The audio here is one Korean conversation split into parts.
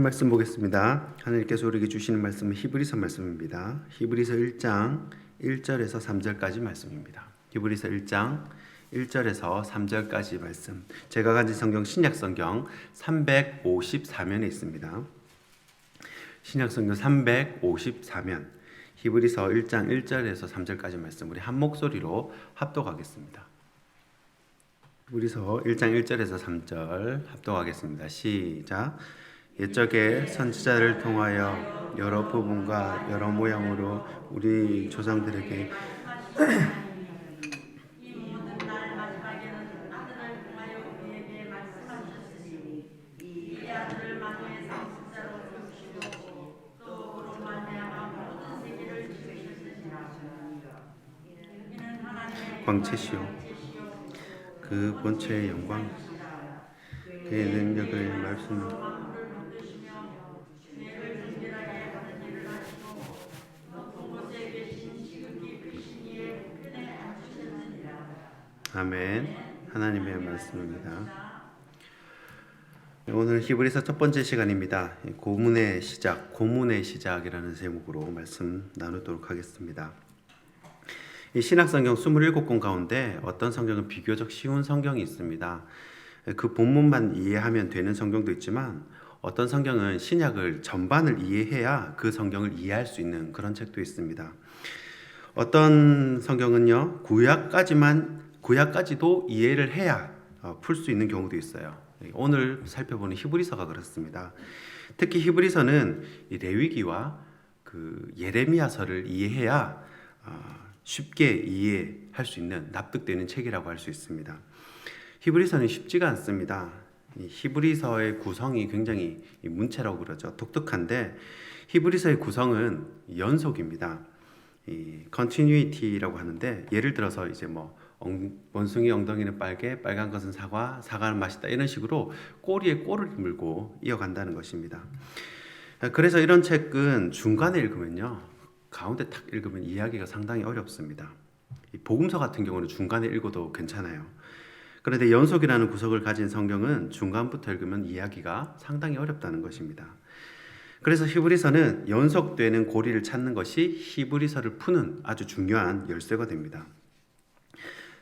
말씀 보겠습니다. 하나님께서 우리에게 주시는 말씀은 히브리서 말씀입니다. 히브리서 1장 1절에서 3절까지 말씀입니다. 히브리서 1장 1절에서 3절까지 말씀. 제가 가진 성경 신약 성경 354면에 있습니다. 신약 성경 354면 히브리서 1장 1절에서 3절까지 말씀 우리 한 목소리로 합독하겠습니다. 히브리서 1장 1절에서 3절 합독하겠습니다. 시작. 옛적에 선지자를 통하여 여러 부분과 여러 모양으로 우리 조상들에게 광채시오 그 본체의 영광 그의 능력을 말씀 아멘. 하나님의 말씀입니다. 오늘 히브리서 첫 번째 시간입니다. 고문의 시작이라는 제목으로 말씀 나누도록 하겠습니다. 이 신약성경 27권 가운데 어떤 성경은 비교적 쉬운 성경이 있습니다. 그 본문만 이해하면 되는 성경도 있지만 어떤 성경은 신약을 전반을 이해해야 그 성경을 이해할 수 있는 그런 책도 있습니다. 어떤 성경은요, 구약까지도 이해를 해야 풀 수 있는 경우도 있어요. 오늘 살펴보는 히브리서가 그렇습니다. 특히 히브리서는 레위기와 그 예레미야서를 이해해야 쉽게 이해할 수 있는 납득되는 책이라고 할 수 있습니다. 히브리서는 쉽지가 않습니다. 히브리서의 구성이 굉장히 문체라고 그러죠. 독특한데 히브리서의 구성은 연속입니다. 이 continuity라고 하는데 예를 들어서 이제 원숭이 엉덩이는 빨간 것은 사과는 맛있다 이런 식으로 꼬리에 꼬를 물고 이어간다는 것입니다. 그래서 이런 책은 중간에 읽으면요, 가운데 탁 읽으면 이해하기가 상당히 어렵습니다. 이 복음서 같은 경우는 중간에 읽어도 괜찮아요. 그런데 연속이라는 구석을 가진 성경은 중간부터 읽으면 이해하기가 상당히 어렵다는 것입니다. 그래서 히브리서는 연속되는 고리를 찾는 것이 히브리서를 푸는 아주 중요한 열쇠가 됩니다.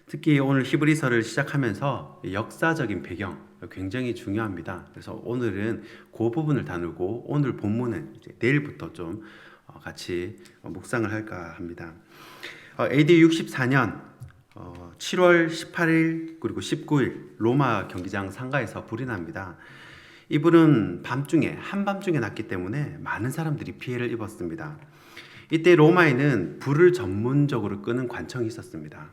특히 오늘 히브리서를 시작하면서 역사적인 배경 굉장히 중요합니다. 그래서 오늘은 그 부분을 다루고 오늘 본문은 이제 내일부터 좀 같이 묵상을 할까 합니다. AD 64년 7월 18일 그리고 19일 로마 경기장 상가에서 불이 납니다. 이 불은 한밤중에 났기 때문에 많은 사람들이 피해를 입었습니다. 이때 로마에는 불을 전문적으로 끄는 관청이 있었습니다.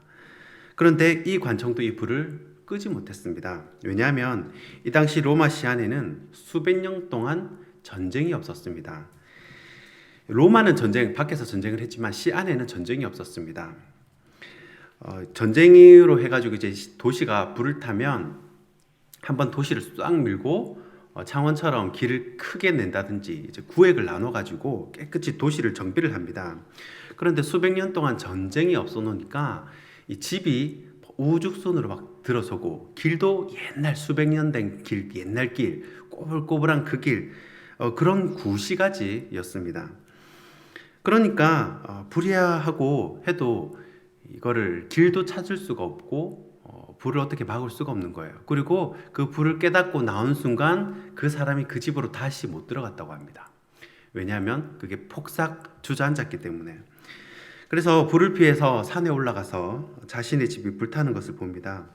그런데 이 관청도 이 불을 끄지 못했습니다. 왜냐하면 이 당시 로마 시안에는 수백 년 동안 전쟁이 없었습니다. 로마는 밖에서 전쟁을 했지만 시안에는 전쟁이 없었습니다. 전쟁으로 해가지고 이제 도시가 불을 타면 한번 도시를 싹 밀고 창원처럼 길을 크게 낸다든지 이제 구획을 나눠가지고 깨끗이 도시를 정비를 합니다. 그런데 수백 년 동안 전쟁이 없어 놓으니까 이 집이 우죽순으로 막 들어서고 길도 옛날 수백 년 된 길, 옛날 길, 꼬불꼬불한 그 길, 그런 구시가지였습니다. 그러니까 불이야하고 해도 이거를 길도 찾을 수가 없고 불을 어떻게 막을 수가 없는 거예요. 그리고 그 불을 깨닫고 나온 순간 그 사람이 그 집으로 다시 못 들어갔다고 합니다. 왜냐하면 그게 폭삭 주저앉았기 때문에. 그래서 불을 피해서 산에 올라가서 자신의 집이 불타는 것을 봅니다.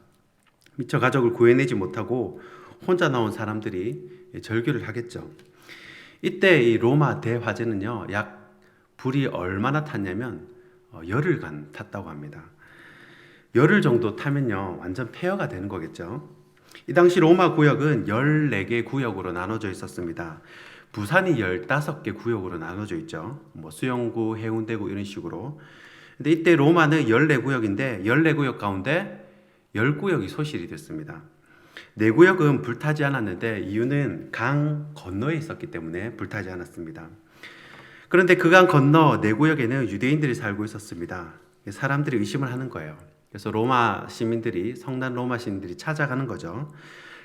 미처 가족을 구해내지 못하고 혼자 나온 사람들이 절규를 하겠죠. 이때 이 로마 대화재는요, 불이 얼마나 탔냐면 열흘간 탔다고 합니다. 열흘 정도 타면요, 완전 폐허가 되는 거겠죠. 이 당시 로마 구역은 14개 구역으로 나눠져 있었습니다. 부산이 15개 구역으로 나눠져 있죠. 수영구, 해운대구 이런 식으로. 근데 이때 로마는 14구역인데 14구역 가운데 10구역이 소실이 됐습니다. 4구역은 불타지 않았는데 이유는 강 건너에 있었기 때문에 불타지 않았습니다. 그런데 그 강 건너 4구역에는 유대인들이 살고 있었습니다. 사람들이 의심을 하는 거예요. 그래서 성난 로마 시민들이 찾아가는 거죠.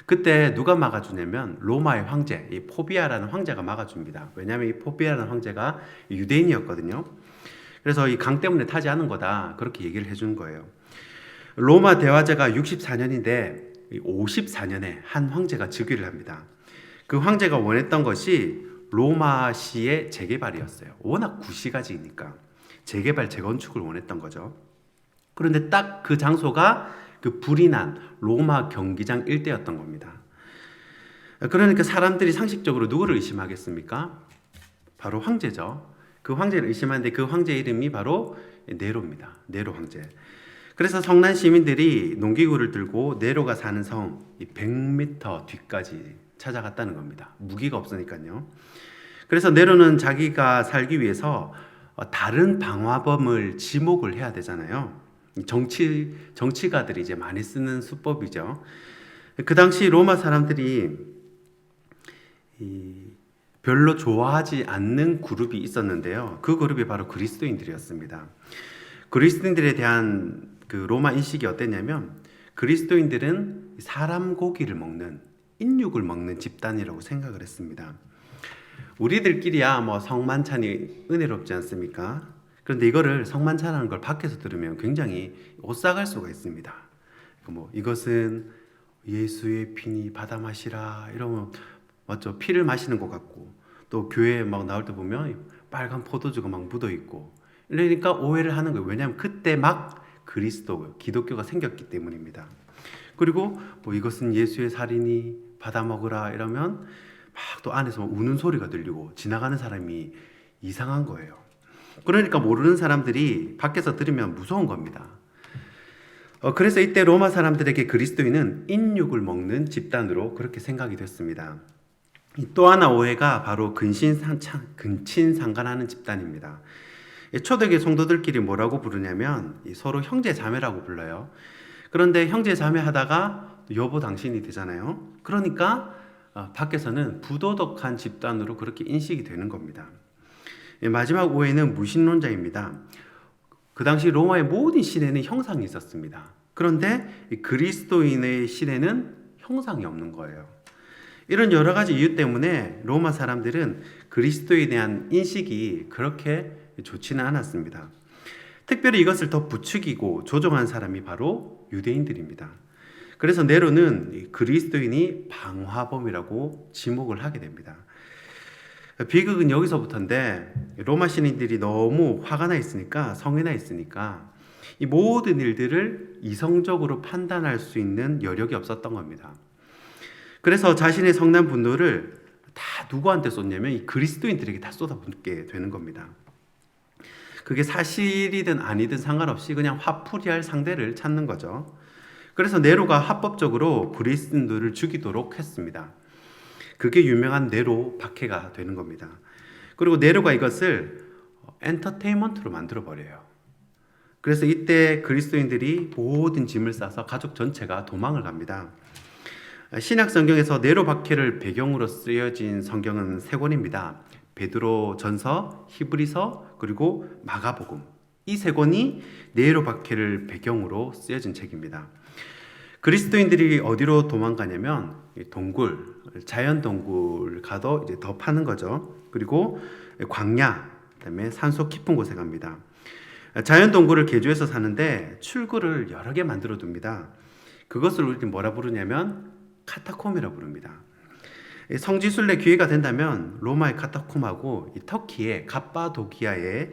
그때 누가 막아주냐면 로마의 황제, 이 포비아라는 황제가 막아줍니다. 왜냐하면 이 포비아라는 황제가 유대인이었거든요. 그래서 이 강 때문에 타지 않은 거다, 그렇게 얘기를 해준 거예요. 로마 대화제가 64년인데 54년에 한 황제가 즉위를 합니다. 그 황제가 원했던 것이 로마시의 재개발이었어요. 워낙 구시가지니까 재개발, 재건축을 원했던 거죠. 그런데 딱 그 장소가 그 불이 난 로마 경기장 일대였던 겁니다. 그러니까 사람들이 상식적으로 누구를 의심하겠습니까? 바로 황제죠. 그 황제를 의심하는데 그 황제 이름이 바로 네로입니다. 네로 황제. 그래서 성난 시민들이 농기구를 들고 네로가 사는 성 100m 뒤까지 찾아갔다는 겁니다. 무기가 없으니까요. 그래서 네로는 자기가 살기 위해서 다른 방화범을 지목을 해야 되잖아요. 정치가들이 이제 많이 쓰는 수법이죠. 그 당시 로마 사람들이 별로 좋아하지 않는 그룹이 있었는데요. 그 그룹이 바로 그리스도인들이었습니다. 그리스도인들에 대한 그 로마 인식이 어땠냐면, 그리스도인들은 사람 고기를 먹는, 인육을 먹는 집단이라고 생각을 했습니다. 우리들끼리야 뭐 성만찬이 은혜롭지 않습니까? 그런데 이거를 성만찬하는 걸 밖에서 들으면 굉장히 오싹할 수가 있습니다. 뭐 이것은 예수의 피니 받아 마시라 이러면 맞죠? 피를 마시는 것 같고, 또 교회에 막 나올 때 보면 빨간 포도주가 막 묻어 있고, 그러니까 오해를 하는 거예요. 왜냐하면 그때 막 그리스도, 기독교가 생겼기 때문입니다. 그리고 뭐 이것은 예수의 살이니 받아 먹으라 이러면 막 또 안에서 막 우는 소리가 들리고 지나가는 사람이 이상한 거예요. 그러니까 모르는 사람들이 밖에서 들으면 무서운 겁니다. 그래서 이때 로마 사람들에게 그리스도인은 인육을 먹는 집단으로 그렇게 생각이 됐습니다. 또 하나 오해가 바로 근친상간하는 집단입니다. 초대교회 성도들끼리 뭐라고 부르냐면 서로 형제 자매라고 불러요. 그런데 형제 자매 하다가 여보 당신이 되잖아요. 그러니까 밖에서는 부도덕한 집단으로 그렇게 인식이 되는 겁니다. 마지막 오해는 무신론자입니다. 그 당시 로마의 모든 시내는 형상이 있었습니다. 그런데 그리스도인의 시내는 형상이 없는 거예요. 이런 여러 가지 이유 때문에 로마 사람들은 그리스도에 대한 인식이 그렇게 좋지는 않았습니다. 특별히 이것을 더 부추기고 조종한 사람이 바로 유대인들입니다. 그래서 네로는 그리스도인이 방화범이라고 지목을 하게 됩니다. 비극은 여기서부터인데, 로마 시민들이 너무 화가 나 있으니까, 성이 나 있으니까 이 모든 일들을 이성적으로 판단할 수 있는 여력이 없었던 겁니다. 그래서 자신의 성난 분노를 다 누구한테 쏟냐면 이 그리스도인들에게 다 쏟아붓게 되는 겁니다. 그게 사실이든 아니든 상관없이 그냥 화풀이할 상대를 찾는 거죠. 그래서 네로가 합법적으로 그리스도인들을 죽이도록 했습니다. 그게 유명한 네로 박해가 되는 겁니다. 그리고 네로가 이것을 엔터테인먼트로 만들어 버려요. 그래서 이때 그리스도인들이 모든 짐을 싸서 가족 전체가 도망을 갑니다. 신약 성경에서 네로 박해를 배경으로 쓰여진 성경은 3권입니다. 베드로 전서, 히브리서, 그리고 마가복음. 이 3권이 네로 박해를 배경으로 쓰여진 책입니다. 그리스도인들이 어디로 도망가냐면 동굴, 자연 동굴 가도 이제 더 파는 거죠. 그리고 광야, 그다음에 산속 깊은 곳에 갑니다. 자연 동굴을 개조해서 사는데 출구를 여러 개 만들어 둡니다. 그것을 우리는 뭐라 부르냐면 카타콤이라 부릅니다. 성지순례 기회가 된다면 로마의 카타콤하고 이 터키의 갑바도기아에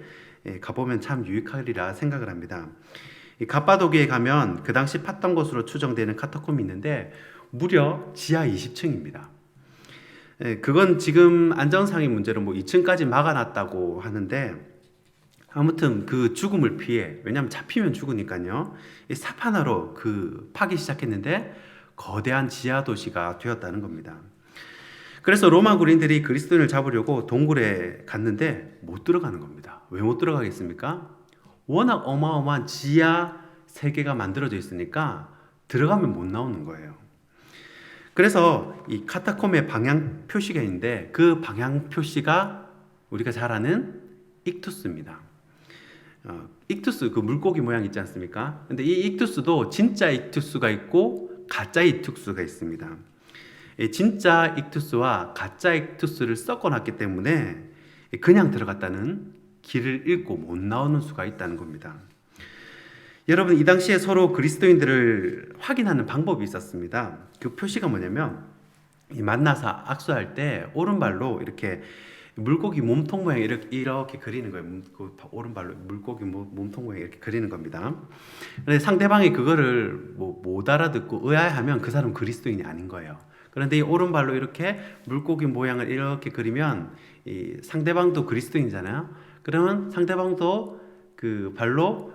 가보면 참 유익하리라 생각을 합니다. 이 갑바도기에 가면 그 당시 팠던 것으로 추정되는 카타콤이 있는데 무려 지하 20층입니다. 그건 지금 안전상의 문제로 뭐 2층까지 막아놨다고 하는데, 아무튼 그 죽음을 피해, 왜냐하면 잡히면 죽으니까요, 이 삽 하나로 파기 시작했는데 거대한 지하 도시가 되었다는 겁니다. 그래서 로마 군인들이 그리스도인을 잡으려고 동굴에 갔는데 못 들어가는 겁니다. 왜 못 들어가겠습니까? 워낙 어마어마한 지하 세계가 만들어져 있으니까 들어가면 못 나오는 거예요. 그래서 이 카타콤의 방향 표시가 있는데 그 방향 표시가 우리가 잘 아는 익투스입니다. 익투스, 그 물고기 모양 있지 않습니까? 근데 이 익투스도 진짜 익투스가 있고 가짜 익투스가 있습니다. 진짜 익투스와 가짜 익투스를 섞어놨기 때문에 그냥 들어갔다는 길을 잃고 못 나오는 수가 있다는 겁니다. 여러분, 이 당시에 서로 그리스도인들을 확인하는 방법이 있었습니다. 그 표시가 뭐냐면 만나서 악수할 때 오른발로 이렇게 물고기 몸통 모양 이렇게 그리는 거예요. 오른발로 물고기 몸통 모양 이렇게 그리는 겁니다. 그런데 상대방이 그거를 못 알아듣고 의아해하면 그 사람은 그리스도인이 아닌 거예요. 그런데 이 오른발로 이렇게 물고기 모양을 이렇게 그리면 이 상대방도 그리스도인이잖아요. 그러면 상대방도 그 발로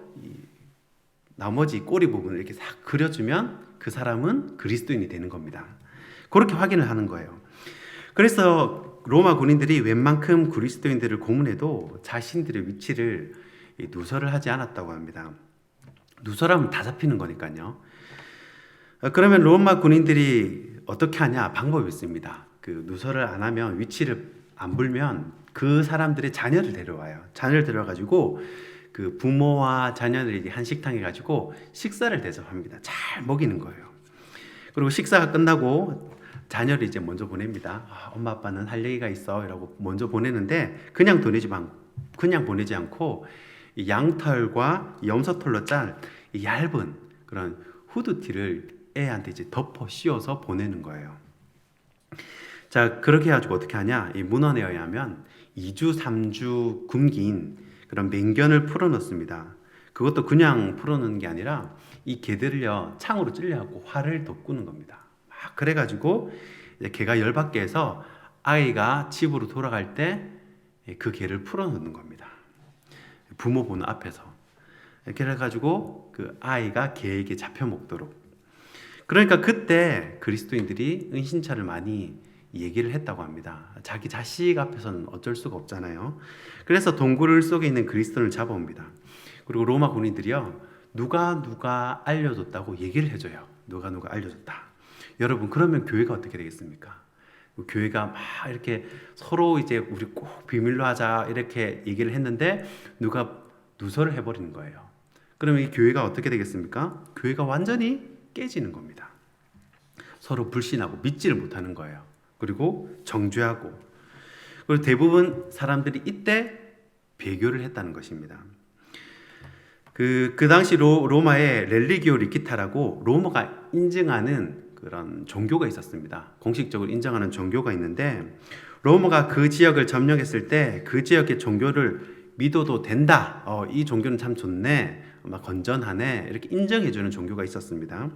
나머지 꼬리 부분을 이렇게 싹 그려주면 그 사람은 그리스도인이 되는 겁니다. 그렇게 확인을 하는 거예요. 그래서 로마 군인들이 웬만큼 그리스도인들을 고문해도 자신들의 위치를 누설을 하지 않았다고 합니다. 누설하면 다 잡히는 거니까요. 그러면 로마 군인들이 어떻게 하냐? 방법이 있습니다. 그 누설을 안 하면, 위치를 안 불면 그 사람들의 자녀를 데려와요. 자녀를 데려와가지고 그 부모와 자녀들이 한식당에 가지고 식사를 대접합니다. 잘 먹이는 거예요. 그리고 식사가 끝나고 자녀를 이제 먼저 보냅니다. 엄마 아빠는 할 얘기가 있어 라고 먼저 보내는데 그냥 보내지 않고 이 양털과 염소털로 짠 이 얇은 그런 후드티를 애한테 이제 덮어 씌워서 보내는 거예요. 자, 그렇게 해가지고 어떻게 하냐? 이 문헌에 의하면 2주 3주 굶긴 그런 맹견을 풀어넣습니다. 그것도 그냥 풀어넣는 게 아니라 이 개들을요 창으로 찔려갖고 활을 돋구는 겁니다. 막 그래가지고 이제 개가 열받게 해서 아이가 집으로 돌아갈 때 그 개를 풀어넣는 겁니다. 부모 보는 앞에서 이렇게 해가지고 그 아이가 개에게 잡혀 먹도록. 그러니까 그때 그리스도인들이 은신처를 많이 얘기를 했다고 합니다. 자기 자식 앞에서는 어쩔 수가 없잖아요. 그래서 동굴 속에 있는 그리스도를 잡아옵니다. 그리고 로마 군인들이요 누가 알려줬다고 얘기를 해줘요. 누가 알려줬다. 여러분, 그러면 교회가 어떻게 되겠습니까? 교회가 막 이렇게 서로 이제 우리 꼭 비밀로 하자 이렇게 얘기를 했는데 누가 누설을 해버리는 거예요. 그러면 이 교회가 어떻게 되겠습니까? 교회가 완전히 깨지는 겁니다. 서로 불신하고 믿지를 못하는 거예요. 그리고 정죄하고, 그리고 대부분 사람들이 이때 배교를 했다는 것입니다. 그 당시 로마에 렐리기오 리키타라고 로마가 인증하는 그런 종교가 있었습니다. 공식적으로 인정하는 종교가 있는데 로마가 그 지역을 점령했을 때 그 지역의 종교를 믿어도 된다. 이 종교는 참 좋네. 건전하네. 이렇게 인정해주는 종교가 있었습니다.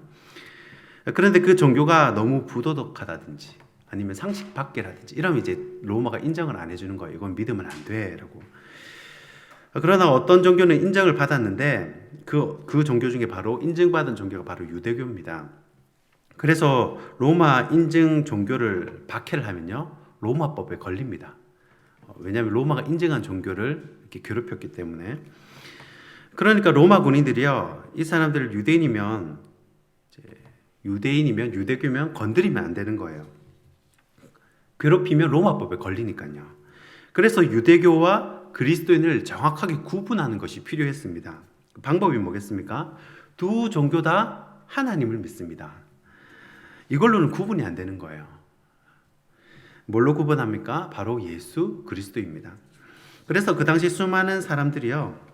그런데 그 종교가 너무 부도덕하다든지 아니면 상식 밖이라든지 이러면 이제 로마가 인정을 안 해주는 거예요. 이건 믿으면 안 돼. 라고. 그러나 어떤 종교는 인정을 받았는데 그 종교 중에 바로 인증받은 종교가 바로 유대교입니다. 그래서 로마 인증 종교를 박해를 하면요 로마법에 걸립니다. 왜냐하면 로마가 인정한 종교를 이렇게 괴롭혔기 때문에. 그러니까 로마 군인들이요 이 사람들을 유대인이면 유대교면 건드리면 안 되는 거예요. 괴롭히면 로마법에 걸리니까요. 그래서 유대교와 그리스도인을 정확하게 구분하는 것이 필요했습니다. 방법이 뭐겠습니까? 두 종교 다 하나님을 믿습니다. 이걸로는 구분이 안 되는 거예요. 뭘로 구분합니까? 바로 예수 그리스도입니다. 그래서 그 당시 수많은 사람들이요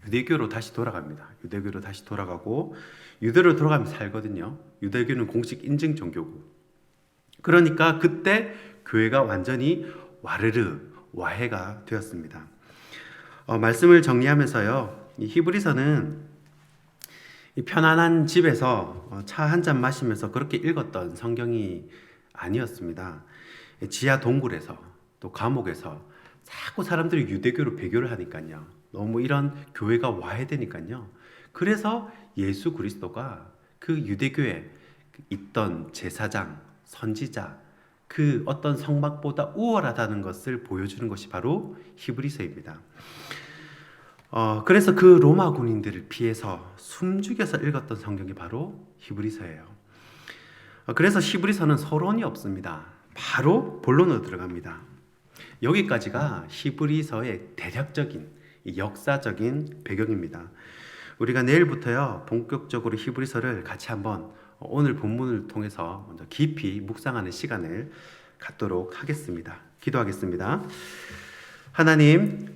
유대교로 다시 돌아갑니다. 유대교로 다시 돌아가고 유대로 돌아가면 살거든요. 유대교는 공식 인증 종교고. 그러니까 그때 교회가 완전히 와해가 되었습니다. 말씀을 정리하면서요 이 히브리서는 이 편안한 집에서 차 한 잔 마시면서 그렇게 읽었던 성경이 아니었습니다. 지하 동굴에서 또 감옥에서 자꾸 사람들이 유대교로 배교를 하니까요. 너무 이런 교회가 와해되니까요. 그래서 예수 그리스도가 그 유대교에 있던 제사장, 선지자, 그 어떤 성막보다 우월하다는 것을 보여주는 것이 바로 히브리서입니다. 그래서 그 로마 군인들을 피해서 숨죽여서 읽었던 성경이 바로 히브리서예요. 그래서 히브리서는 서론이 없습니다. 바로 본론으로 들어갑니다. 여기까지가 히브리서의 대략적인 역사적인 배경입니다. 우리가 내일부터요 본격적으로 히브리서를 같이 한번 오늘 본문을 통해서 먼저 깊이 묵상하는 시간을 갖도록 하겠습니다. 기도하겠습니다. 하나님,